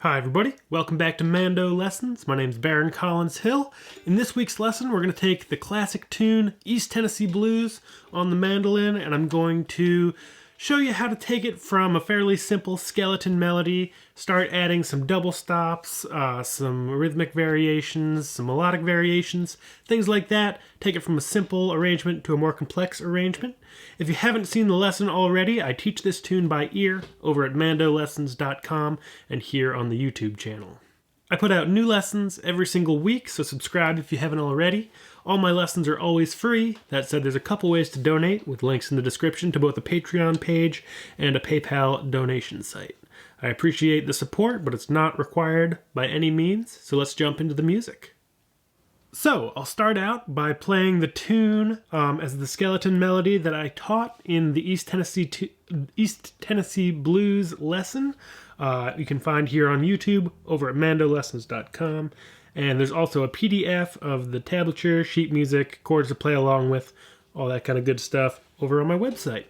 Hi everybody, welcome back to Mando Lessons. My name's Baron Collins Hill. In this week's lesson we're going to take the classic tune East Tennessee Blues on the mandolin, and I'm going to show you how to take it from a fairly simple skeleton melody, start adding some double stops, some rhythmic variations, some melodic variations, things like that. Take it from a simple arrangement to a more complex arrangement. If you haven't seen the lesson already, I teach this tune by ear over at mandolessons.com and here on the YouTube channel. I put out new lessons every single week, so subscribe if you haven't already. All my lessons are always free. That said, there's a couple ways to donate, with links in the description to both a Patreon page and a PayPal donation site. I appreciate the support, but it's not required by any means, so let's jump into the music. So, I'll start out by playing the tune as the skeleton melody that I taught in the East Tennessee Blues lesson. You can find here on YouTube over at mandolessons.com. And there's also a PDF of the tablature, sheet music, chords to play along with, all that kind of good stuff over on my website.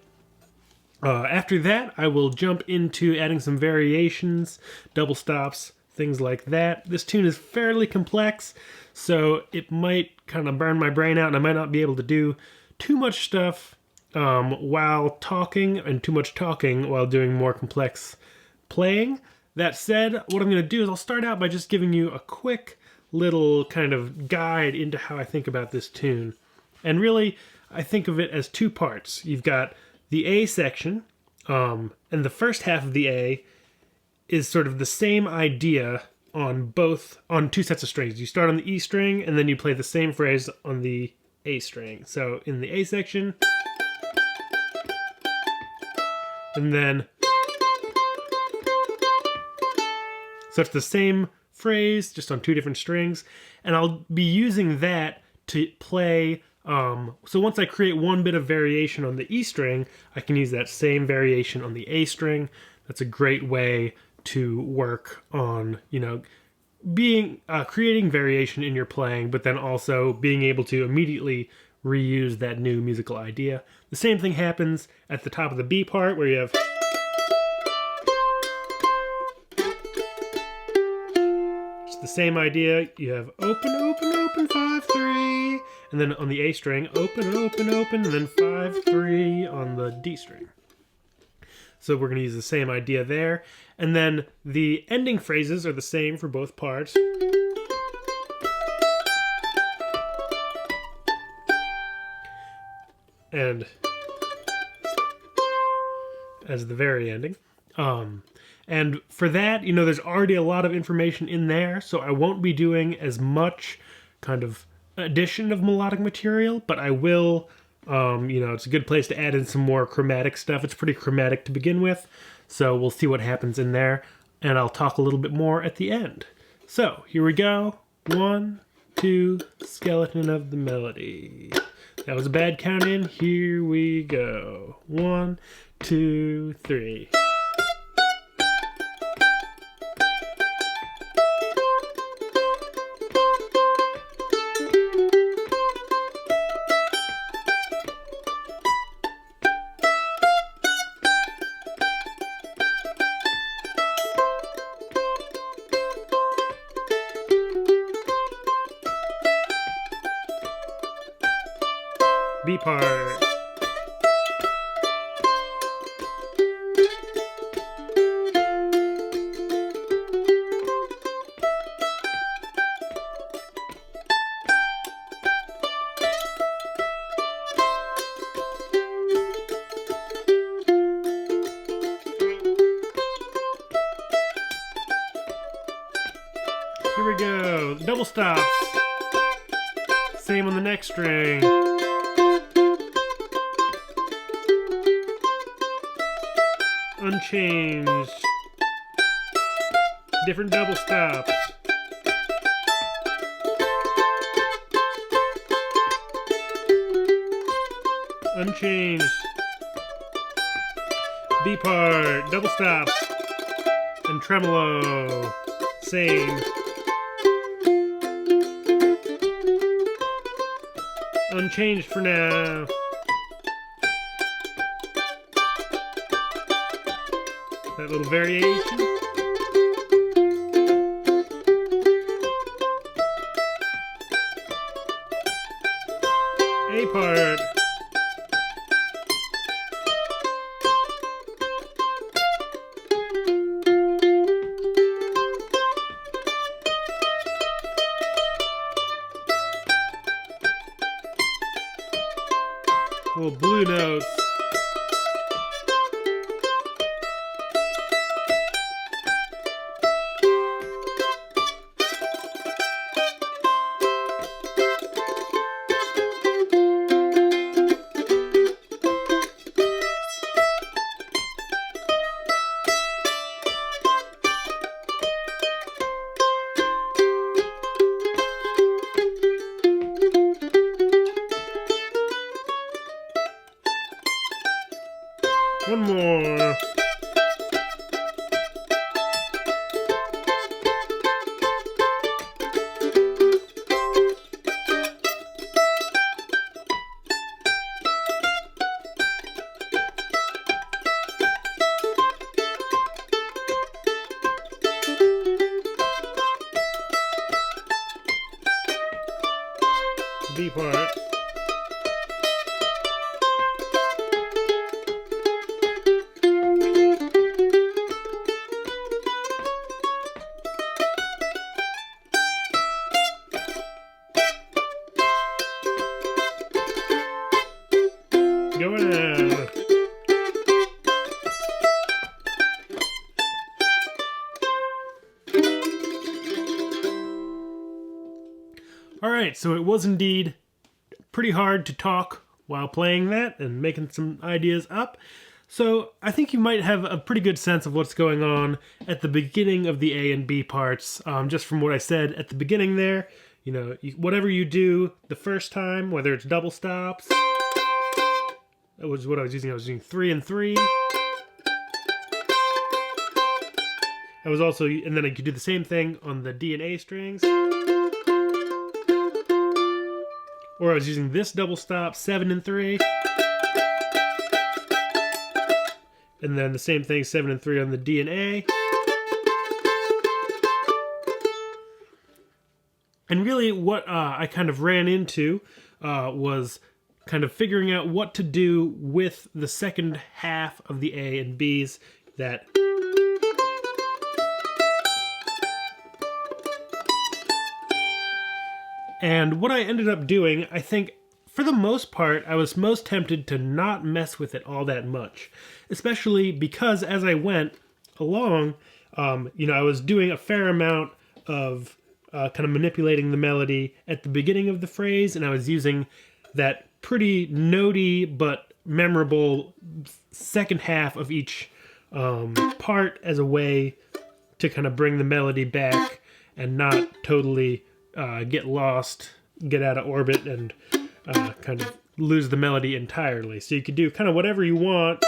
After that, I will jump into adding some variations, double stops, things like that. This tune is fairly complex, so it might kind of burn my brain out, and I might not be able to do too much stuff while talking, and too much talking while doing more complex playing. That said, what I'm going to do is I'll start out by just giving you a quick little kind of guide into how I think about this tune. And really, I think of it as two parts. You've got the A section, and the first half of the A is sort of the same idea on two sets of strings. You start on the E string, and then you play the same phrase on the A string. So in the A section, and then, so it's the same phrase, just on two different strings, and I'll be using that to play. So once I create one bit of variation on the E string, I can use that same variation on the A string. That's a great way to work on, creating variation in your playing, but then also being able to immediately reuse that new musical idea. The same thing happens at the top of the B part, where you have the same idea. You have open, open, open, 5-3, and then on the A string, open, open, open, and then 5-3 on the D string. So we're going to use the same idea there. And then the ending phrases are the same for both parts. And as the very ending. And for that, there's already a lot of information in there, so I won't be doing as much kind of addition of melodic material, but I will, it's a good place to add in some more chromatic stuff. It's pretty chromatic to begin with, so we'll see what happens in there, and I'll talk a little bit more at the end. So, here we go. 1, 2, skeleton of the melody. That was a bad count in. Here we go. 1, 2, 3. B part. Here we go. Double stops. Same on the next string. Unchanged. Different double stops. Unchanged. B part, double stops, and tremolo. Same. Unchanged for now. That little variation. little blue notes. One more. B part. Going out. All right, so it was indeed pretty hard to talk while playing that and making some ideas up. So I think you might have a pretty good sense of what's going on at the beginning of the A and B parts, just from what I said at the beginning there. You know, whatever you do the first time, whether it's double stops, that was what I was using. I was using 3 and 3. I was also, and then I could do the same thing on the D and A strings. Or I was using this double stop, 7 and 3. And then the same thing, 7 and 3 on the D and A. And really what I kind of ran into was kind of figuring out what to do with the second half of the A and B's that... And what I ended up doing, I think, for the most part, I was most tempted to not mess with it all that much. Especially because as I went along, you know, I was doing a fair amount of kind of manipulating the melody at the beginning of the phrase, and I was using that pretty notey but memorable second half of each part as a way to kind of bring the melody back and not totally get lost, get out of orbit, and kind of lose the melody entirely. So you could do kind of whatever you want,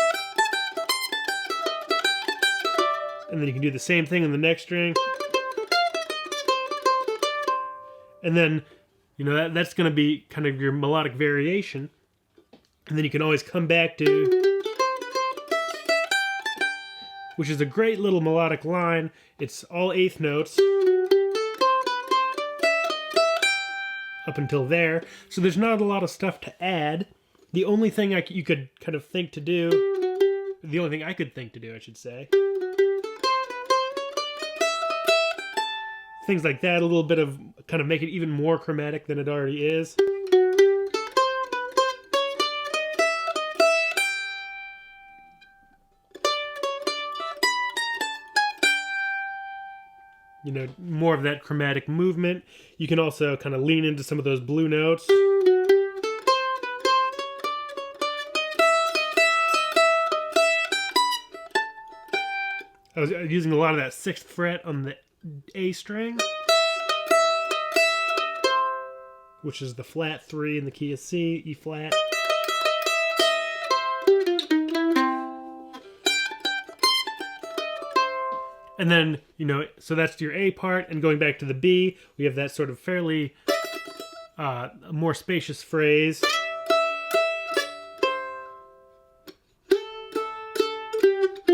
and then you can do the same thing on the next string. And then, you know, that's going to be kind of your melodic variation. And then you can always come back to, which is a great little melodic line. It's all eighth notes up until there. So there's not a lot of stuff to add. The only thing you could kind of think to do, the only thing I could think to do, I should say, things like that, a little bit of kind of make it even more chromatic than it already is. You know, more of that chromatic movement. You can also kind of lean into some of those blue notes. I was using a lot of that 6th fret on the A string, which is the flat 3 in the key of C, E flat. And then, you know, so that's your A part, and going back to the B, we have that sort of fairly more spacious phrase.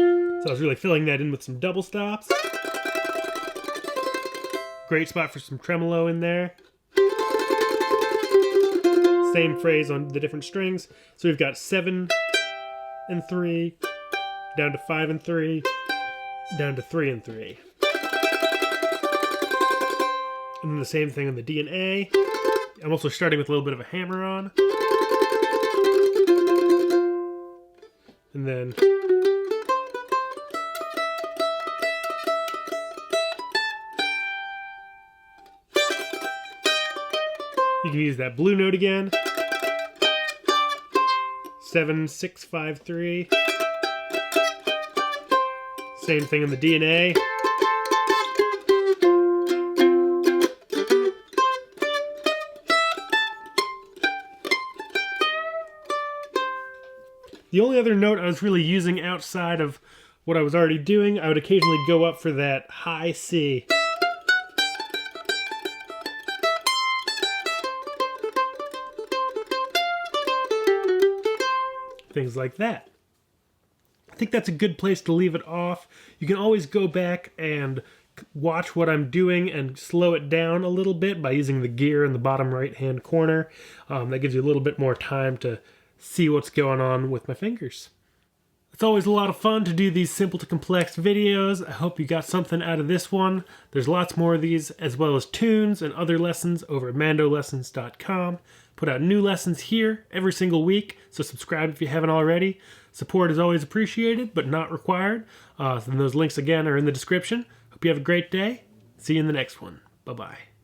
So I was really filling that in with some double stops. Great spot for some tremolo in there. Same phrase on the different strings. So we've got 7 and 3, down to 5 and 3, down to 3 and 3. And then the same thing on the D and A. I'm also starting with a little bit of a hammer on. And then you can use that blue note again. 7, 6, 5, 3. Same thing in the D and A. The only other note I was really using outside of what I was already doing, I would occasionally go up for that high C. Things like that. I think that's a good place to leave it off. You can always go back and watch what I'm doing and slow it down a little bit by using the gear in the bottom right hand corner. That gives you a little bit more time to see what's going on with my fingers. It's always a lot of fun to do these simple to complex videos. I hope you got something out of this one. There's lots more of these, as well as tunes and other lessons over at mandolessons.com. Put out new lessons here every single week, so subscribe if you haven't already. Support is always appreciated, but not required. And those links again are in the description. Hope you have a great day. See you in the next one. Bye-bye.